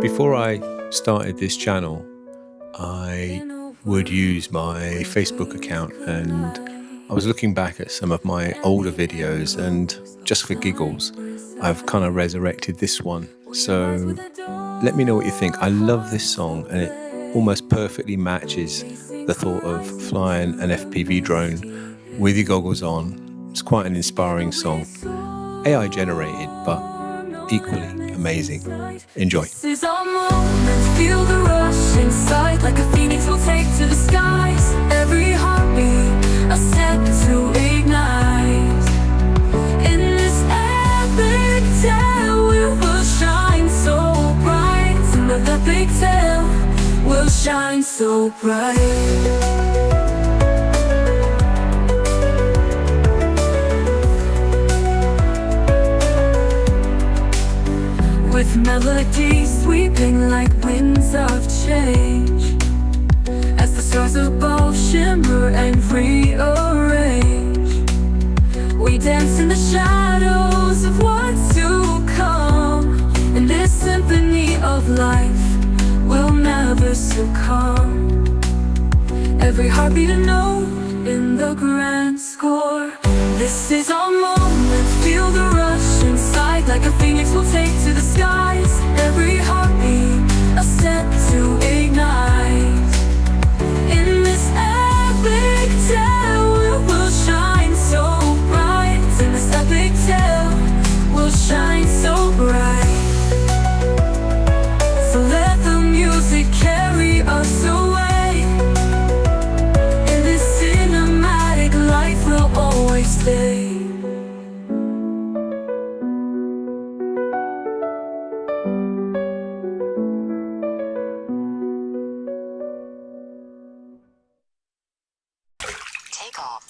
Before I started this channel, I would use my Facebook account, and I was looking back at some of my older videos, and just for giggles, I've kind of resurrected this one. So let me know what you think. I love this song, and it almost perfectly matches the thought of flying an FPV drone with your goggles on. It's quite an inspiring song. AI generated, but equally amazing. Enjoy. This is our moment, feel the rush inside, like a phoenix we'll take to the skies. Every heartbeat, a step to ignite. In this epic tale, we will shine so bright. In the epic tale, we'll shine so bright. With melodies sweeping like winds of change, as the stars above shimmer and rearrange, we dance in the shadows of what's to come. In this symphony of life, we'll never succumb. Every heartbeat a note in the grand score. This is our moment, feel the rush inside, like a phoenix we'll take to the skies. Every heartbeat, a step to ignite. In this epic tale, we will shine so bright. In this epic tale, we'll shine so bright. So let the music carry us away. In this cinematic life, we'll always stay. Take off.